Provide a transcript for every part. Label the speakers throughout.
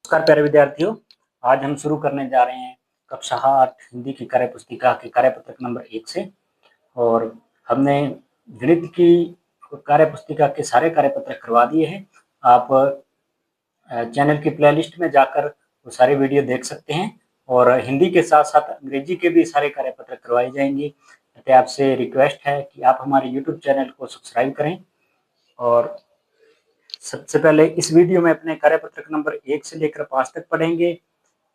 Speaker 1: नमस्कार प्यारे विद्यार्थियों, आज हम शुरू करने जा रहे हैं कक्षा 8 हिंदी की कार्य पुस्तिका के कार्यपत्रक नंबर 1 से। और हमने गणित की कार्य पुस्तिका के सारे कार्यपत्रक करवा दिए हैं। आप चैनल की प्लेलिस्ट में जाकर वो सारे वीडियो देख सकते हैं और हिंदी के साथ साथ अंग्रेजी के भी सारे कार्यपत्रक करवाए जाएंगे। तो आपसे रिक्वेस्ट है कि आप हमारे यूट्यूब चैनल को सब्सक्राइब करें। और सबसे पहले इस वीडियो में अपने कार्यपत्रक नंबर 1 से लेकर 5 तक पढ़ेंगे।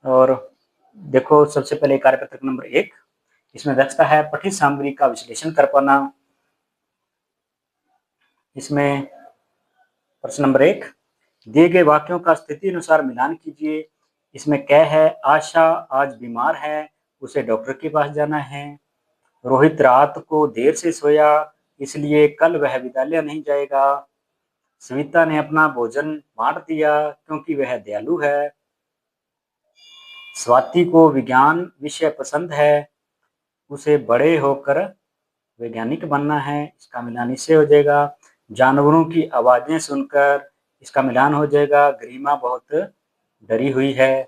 Speaker 1: और देखो, सबसे पहले कार्यपत्रक नंबर 1, इसमें दक्षता है पठित सामग्री का विश्लेषण कर पाना। इसमें प्रश्न नंबर 1, दिए गए वाक्यों का स्थिति अनुसार मिलान कीजिए। इसमें क्या है? आशा आज बीमार है, उसे डॉक्टर के पास जाना है। रोहित रात को देर से सोया, इसलिए कल वह विद्यालय नहीं जाएगा। सविता ने अपना भोजन बांट दिया क्योंकि वह दयालु है। स्वाति को विज्ञान विषय पसंद है, उसे बड़े होकर वैज्ञानिक बनना है। इसका मिलान इससे हो जाएगा। जानवरों की आवाजें सुनकर, इसका मिलान हो जाएगा। गरिमा बहुत डरी हुई है।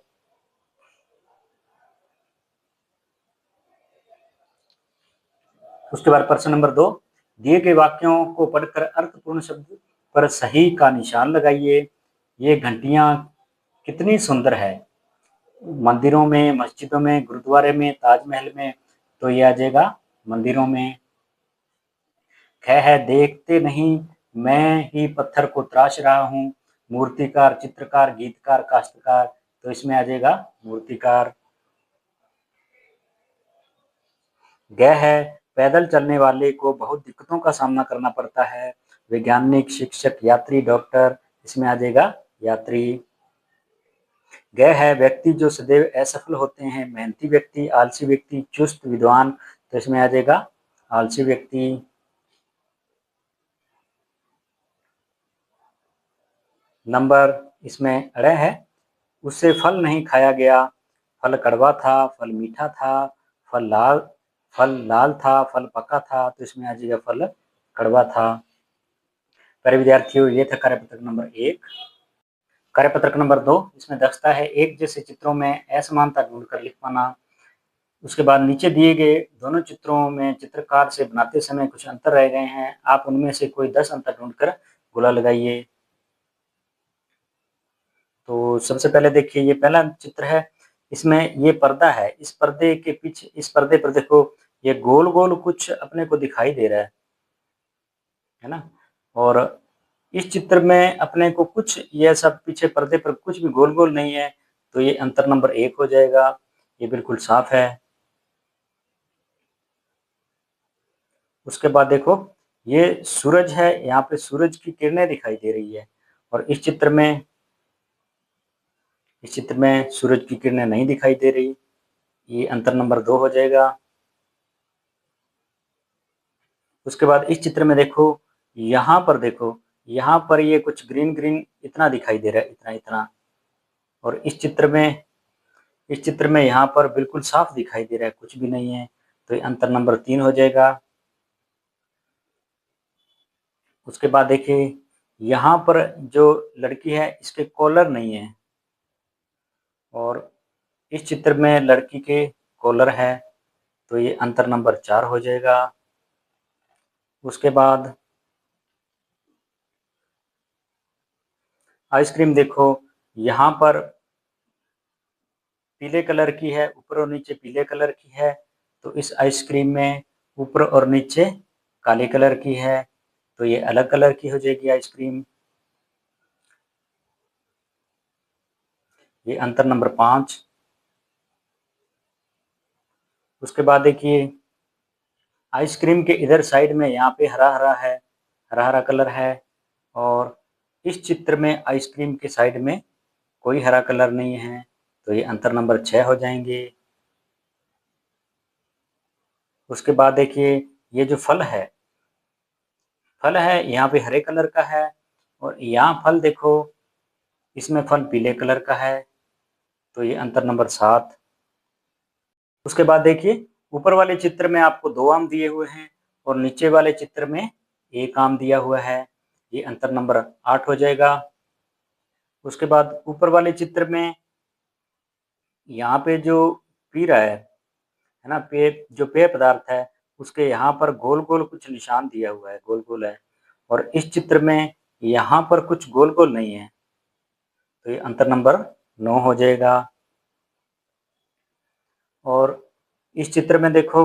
Speaker 1: उसके बाद प्रश्न नंबर 2, दिए गए वाक्यों को पढ़कर अर्थपूर्ण शब्द पर सही का निशान लगाइए। ये घंटियां कितनी सुंदर है। मंदिरों में, मस्जिदों में, गुरुद्वारे में, ताजमहल में। तो ये आ जाएगा मंदिरों में। ख है देखते नहीं, मैं ही पत्थर को तराश रहा हूँ। मूर्तिकार, चित्रकार, गीतकार, काश्तकार। तो इसमें आ जाएगा मूर्तिकार। ग है पैदल चलने वाले को बहुत दिक्कतों का सामना करना पड़ता है। वैज्ञानिक, शिक्षक, यात्री, डॉक्टर। इसमें आ जाएगा यात्री। ग है व्यक्ति जो सदैव असफल होते हैं। मेहनती व्यक्ति, आलसी व्यक्ति, चुस्त, विद्वान। तो इसमें आ जाएगा आलसी व्यक्ति। नंबर इसमें अड़े है, उससे फल नहीं खाया गया। फल कड़वा था, फल मीठा था, फल लाल था, फल पका था। तो इसमें आ जाएगा फल कड़वा था। प्यारे विद्यार्थियों, ये था कार्यपत्रक नंबर 1। कार्यपत्रक नंबर 2, इसमें दक्षता है एक जैसे चित्रों में असमानता ढूंढकर लिख पाना। उसके बाद नीचे दिए गए दोनों चित्रों में चित्रकार से बनाते समय कुछ अंतर रह गए हैं। आप उनमें से कोई 10 अंतर ढूंढकर गोला लगाइए। तो सबसे पहले देखिए, ये पहला चित्र है। इसमें ये पर्दा है, इस पर्दे के पीछे, इस पर्दे पर देखो, ये गोल गोल कुछ अपने को दिखाई दे रहा है ना। और इस चित्र में अपने को कुछ, ये सब पीछे पर्दे पर कुछ भी गोल गोल नहीं है। तो ये अंतर नंबर 1 हो जाएगा। ये बिल्कुल साफ है। उसके बाद देखो, ये सूरज है, यहाँ पे सूरज की किरणें दिखाई दे रही है। और इस चित्र में सूरज की किरणें नहीं दिखाई दे रही। ये अंतर नंबर 2 हो जाएगा। उसके बाद इस चित्र में देखो, यहाँ पर देखो, यहाँ पर ये कुछ ग्रीन ग्रीन इतना दिखाई दे रहा है, इतना इतना। और इस चित्र में यहाँ पर बिल्कुल साफ दिखाई दे रहा है, कुछ भी नहीं है। तो ये अंतर नंबर 3 हो जाएगा। उसके बाद देखिए, यहाँ पर जो लड़की है, इसके कॉलर नहीं है। और इस चित्र में लड़की के कॉलर है। तो ये अंतर नंबर 4 हो जाएगा। उसके बाद आइसक्रीम देखो, यहाँ पर पीले कलर की है, ऊपर और नीचे पीले कलर की है। तो इस आइसक्रीम में ऊपर और नीचे काले कलर की है। तो ये अलग कलर की हो जाएगी आइसक्रीम। ये अंतर नंबर 5। उसके बाद देखिए, आइसक्रीम के इधर साइड में यहाँ पे हरा हरा है, हरा हरा कलर है। और इस चित्र में आइसक्रीम के साइड में कोई हरा कलर नहीं है। तो ये अंतर नंबर 6 हो जाएंगे। उसके बाद देखिए, ये जो फल है यहाँ पे हरे कलर का है। और यहाँ फल देखो, इसमें फल पीले कलर का है। तो ये अंतर नंबर 7। उसके बाद देखिए, ऊपर वाले चित्र में आपको 2 आम दिए हुए हैं और नीचे वाले चित्र में 1 आम दिया हुआ है। ये अंतर नंबर 8 हो जाएगा। उसके बाद ऊपर वाले चित्र में यहाँ पे जो पी रहा है ना, पेय जो पेय पदार्थ है उसके यहाँ पर गोल गोल कुछ निशान दिया हुआ है, गोल गोल है, और इस चित्र में यहाँ पर कुछ गोल गोल नहीं है, तो ये अंतर नंबर 9 हो जाएगा। और इस चित्र में देखो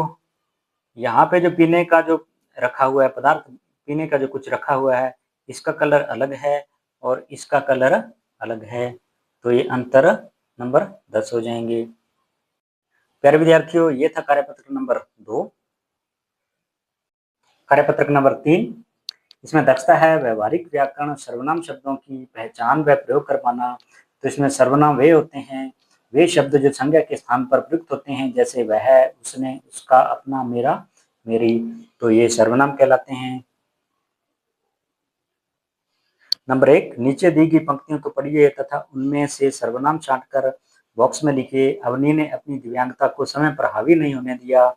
Speaker 1: यहाँ पे जो पीने का जो रखा हुआ है पदार्थ, पीने का जो कुछ रखा हुआ है, इसका कलर अलग है और इसका कलर अलग है, तो ये अंतर नंबर 10 हो जाएंगे। प्यारे विद्यार्थियों, ये था कार्यपत्र नंबर 2। कार्यपत्र नंबर 3, इसमें दक्षता है व्यवहारिक व्याकरण, सर्वनाम शब्दों की पहचान व प्रयोग कर पाना। तो इसमें सर्वनाम वे होते हैं, वे शब्द जो संज्ञा के स्थान पर प्रयुक्त होते हैं, जैसे वह, उसने, उसका, अपना, मेरा, मेरी, तो ये सर्वनाम कहलाते हैं। नंबर 1, नीचे दी गई पंक्तियों को पढ़िए तथा उनमें से सर्वनाम छांटकर बॉक्स में लिखिए। अवनी ने अपनी दिव्यांगता को समय पर हावी नहीं होने दिया।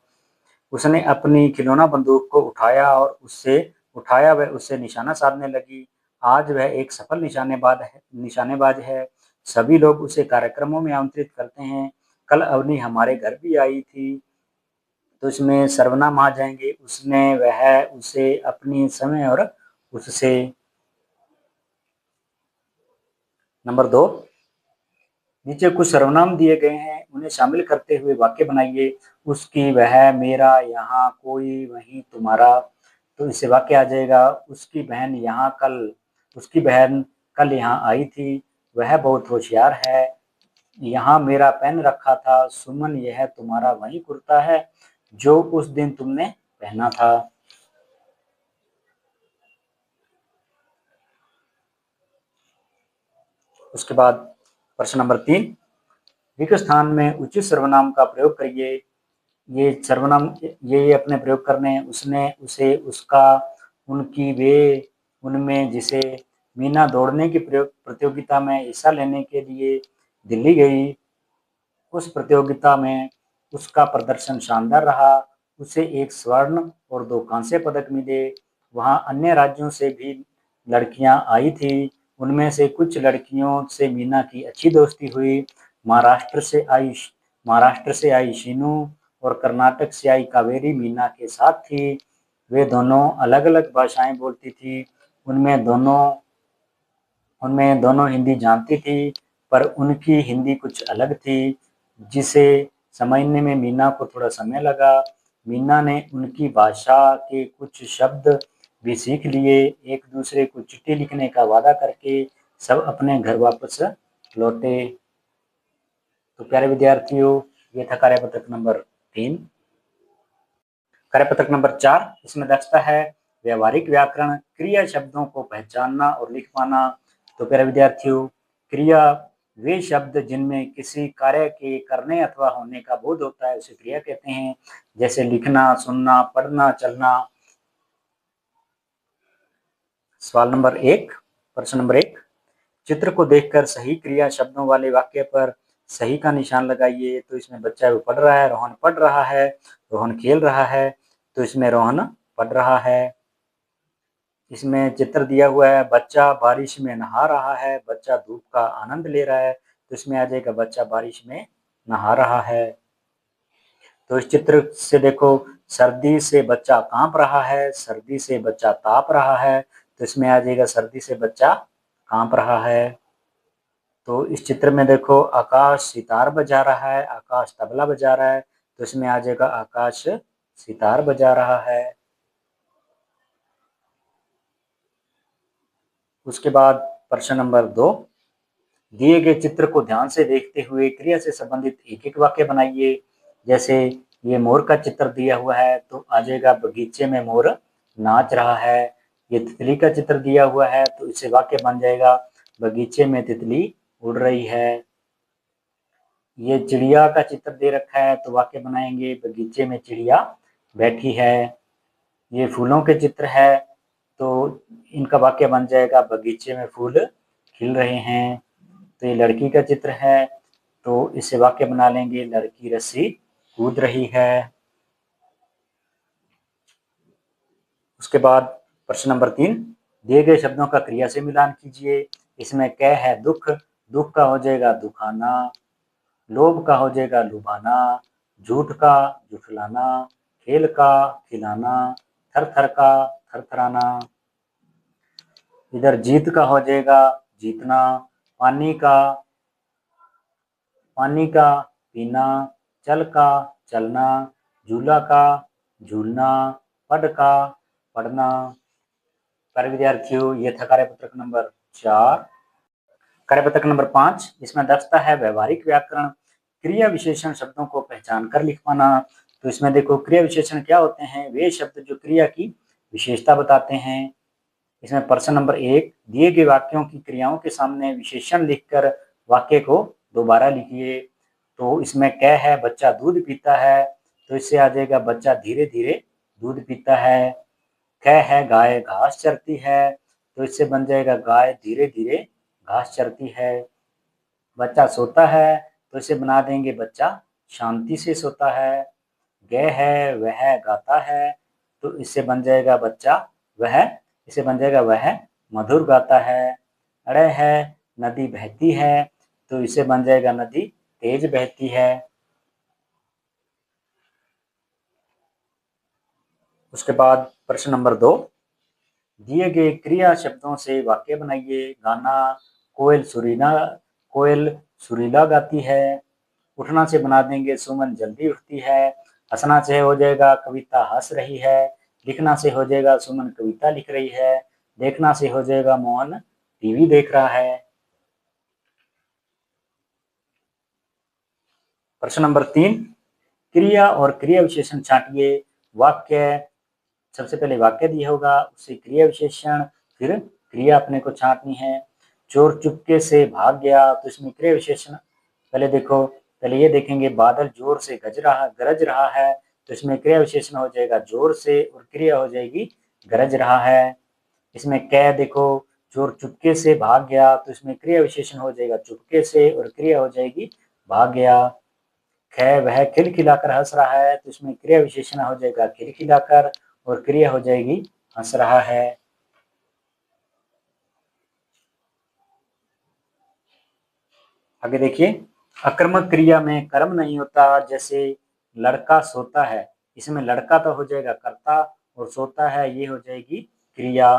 Speaker 1: उसने अपनी खिलौना बंदूक को उठाया व उससे निशाना साधने लगी। आज वह एक सफल निशानेबाज है। सभी लोग उसे कार्यक्रमों में आमंत्रित करते हैं। कल अवनी हमारे घर भी आई थी। तो इसमें सर्वनाम आ जाएंगे उसने, वह, उसे, अपनी, समय और उससे। नंबर 2, नीचे कुछ सर्वनाम दिए गए हैं, उन्हें शामिल करते हुए वाक्य बनाइए। उसकी, वह, मेरा, यहाँ, कोई, वहीं, तुम्हारा। तो इससे वाक्य आ जाएगा, उसकी बहन कल यहाँ आई थी। वह बहुत होशियार है। यहाँ मेरा पेन रखा था। सुमन, यह तुम्हारा वही कुर्ता है जो उस दिन तुमने पहना था। उसके बाद प्रश्न नंबर 3, विकट स्थान में उचित सर्वनाम का प्रयोग करिए। ये सर्वनाम ये अपने प्रयोग करने, उसने, उसे, उसका, उनकी, वे, उनमें, जिसे। मीना दौड़ने की प्रतियोगिता में हिस्सा लेने के लिए दिल्ली गई। उस प्रतियोगिता में उसका प्रदर्शन शानदार रहा। उसे एक स्वर्ण और 2 कांस्य पदक मिले। वहां अन्य राज्यों से भी लड़कियां आई थी। उनमें से कुछ लड़कियों से मीना की अच्छी दोस्ती हुई। महाराष्ट्र से आई महाराष्ट्र से आई शीनू और कर्नाटक से आई कावेरी मीना के साथ थी। वे दोनों अलग अलग भाषाएं बोलती थी। उनमें दोनों उनमें दोनों हिंदी जानती थी, पर उनकी हिंदी कुछ अलग थी, जिसे समझने में मीना को थोड़ा समय लगा। मीना ने उनकी भाषा के कुछ शब्द भी सीख लिए। एक दूसरे को चिट्ठी लिखने का वादा करके सब अपने घर वापस लौटे। तो प्यारे विद्यार्थियों, ये था कार्यपत्रक नंबर 3। कार्यपत्रक नंबर 4, इसमें दक्षता है व्यवहारिक व्याकरण, क्रिया शब्दों को पहचानना और लिख पाना। तो प्यारे विद्यार्थियों, क्रिया वे शब्द जिनमें किसी कार्य के करने अथवा होने का बोध होता है उसे क्रिया कहते हैं, जैसे लिखना, सुनना, पढ़ना, चलना। सवाल नंबर 1, प्रश्न नंबर 1, चित्र को देखकर सही क्रिया शब्दों वाले वाक्य पर सही का निशान लगाइए। तो इसमें बच्चा वो पढ़ रहा है, रोहन पढ़ रहा है, रोहन खेल रहा है, तो इसमें रोहन पढ़ रहा है। इसमें चित्र दिया हुआ है, बच्चा बारिश में नहा रहा है, बच्चा धूप का आनंद ले रहा है, तो इसमें आ जाएगा बच्चा बारिश में नहा रहा है। तो इस चित्र से देखो, सर्दी से बच्चा कांप रहा है, सर्दी से बच्चा ताप रहा है, तो इसमें आ जाएगा सर्दी से बच्चा कांप रहा है। तो इस चित्र में देखो, आकाश सितार बजा रहा है, आकाश तबला बजा रहा है, तो इसमें आ जाएगा आकाश सितार बजा रहा है। उसके बाद प्रश्न नंबर 2, दिए गए चित्र को ध्यान से देखते हुए क्रिया से संबंधित एक एक वाक्य बनाइए। जैसे ये मोर का चित्र दिया हुआ है, तो आ जाएगा बगीचे में मोर नाच रहा है। ये तितली का चित्र दिया हुआ है, तो इससे वाक्य बन जाएगा बगीचे में तितली उड़ रही है। ये चिड़िया का चित्र दे रखा है, तो वाक्य बनाएंगे बगीचे में चिड़िया बैठी है। ये फूलों के चित्र है, तो इनका वाक्य बन जाएगा बगीचे में फूल खिल रहे हैं। तो ये लड़की का चित्र है, तो इससे वाक्य बना लेंगे लड़की रस्सी कूद रही है। उसके बाद प्रश्न नंबर 3, दिए गए शब्दों का क्रिया से मिलान कीजिए। इसमें क है दुख, दुख का हो जाएगा दुखाना, लोभ का हो जाएगा लुभाना, झूठ का झुठलाना, खेल का खिलाना, थर थर का थरथराना। इधर जीत का हो जाएगा जीतना, पानी का पीना, चल का चलना, झूला का झूलना, पढ़ का पढ़ना। प्यारे विद्यार्थियों, ये था कार्यपत्रक नंबर 4। कार्यपत्रक नंबर 5, इसमें दर्शता है व्यवहारिक व्याकरण, क्रिया विशेषण शब्दों को पहचान कर लिख पाना। तो इसमें देखो क्रिया विशेषण क्या होते हैं, वे शब्द जो क्रिया की विशेषता बताते हैं। इसमें प्रश्न नंबर 1, दिए गए वाक्यों की क्रियाओं के सामने विशेषण लिखकर वाक्य को दोबारा लिखिए। तो इसमें क है बच्चा दूध पीता है, तो इससे आ जाएगा बच्चा धीरे धीरे दूध पीता है। ख है गाय घास चरती है, तो इससे बन जाएगा गाय धीरे धीरे घास चरती है। बच्चा सोता है, तो इसे बना देंगे बच्चा शांति से सोता है। ग है वह गाता है, तो इससे बन जाएगा बच्चा वह, इसे बन जाएगा वह मधुर गाता है। अड़ है नदी बहती है, तो इसे बन जाएगा नदी तेज बहती है। उसके बाद प्रश्न नंबर 2, दिए गए क्रिया शब्दों से वाक्य बनाइए। गाना, कोयल सुरीला गाती है। उठना से बना देंगे सुमन जल्दी उठती है। हंसना से हो जाएगा कविता हंस रही है। लिखना से हो जाएगा सुमन कविता लिख रही है। देखना से हो जाएगा मोहन टीवी देख रहा है। प्रश्न नंबर 3, क्रिया और क्रिया विशेषण छांटिए। वाक्य, सबसे पहले वाक्य दिया होगा, उससे क्रिया विशेषण, फिर क्रिया अपने को छांटनी है। चोर चुपके से भाग गया, तो इसमें क्रिया विशेषण पहले देखो, पहले ये देखेंगे बादल जोर से गरज रहा है, तो इसमें क्रिया विशेषण हो जाएगा जोर से और क्रिया हो जाएगी गरज रहा है। इसमें कै देखो, चोर चुपके से भाग गया, तो इसमें क्रिया विशेषण हो जाएगा चुपके से और क्रिया हो जाएगी भाग गया। ख वह खिलखिलाकर हंस रहा है, तो इसमें क्रिया विशेषण हो जाएगा खिलखिलाकर और क्रिया हो जाएगी हंस रहा है। आगे देखिए, आक्रमक क्रिया में कर्म नहीं होता, जैसे लड़का सोता है, इसमें लड़का तो हो जाएगा कर्ता और सोता है ये हो जाएगी क्रिया।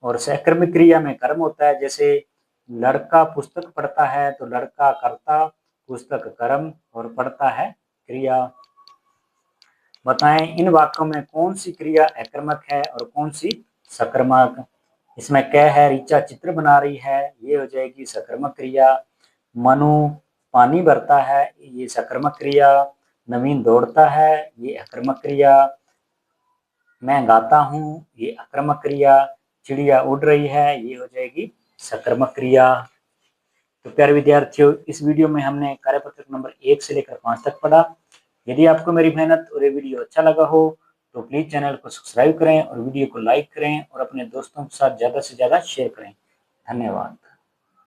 Speaker 1: और सहकर्मिक क्रिया में कर्म होता है, जैसे लड़का पुस्तक पढ़ता है, तो लड़का कर्ता, पुस्तक कर्म और पढ़ता है क्रिया। बताएं इन वाक्यों में कौन सी क्रिया अकर्मक है और कौन सी सकर्मक। इसमें क है ऋचा चित्र बना रही है, ये हो जाएगी सकर्मक क्रिया। मनु पानी भरता है, ये सकर्मक क्रिया। नवीन दौड़ता है, ये अकर्मक क्रिया। मैं गाता हूँ, ये अकर्मक क्रिया। चिड़िया उड़ रही है, ये हो जाएगी सकर्मक क्रिया। तो प्यारे विद्यार्थियों, इस वीडियो में हमने कार्यपत्रक नंबर 1 से लेकर 5 तक पढ़ा। यदि आपको मेरी मेहनत और ये वीडियो अच्छा लगा हो तो प्लीज चैनल को सब्सक्राइब करें और वीडियो को लाइक करें और अपने दोस्तों के साथ ज़्यादा से ज़्यादा शेयर करें। धन्यवाद।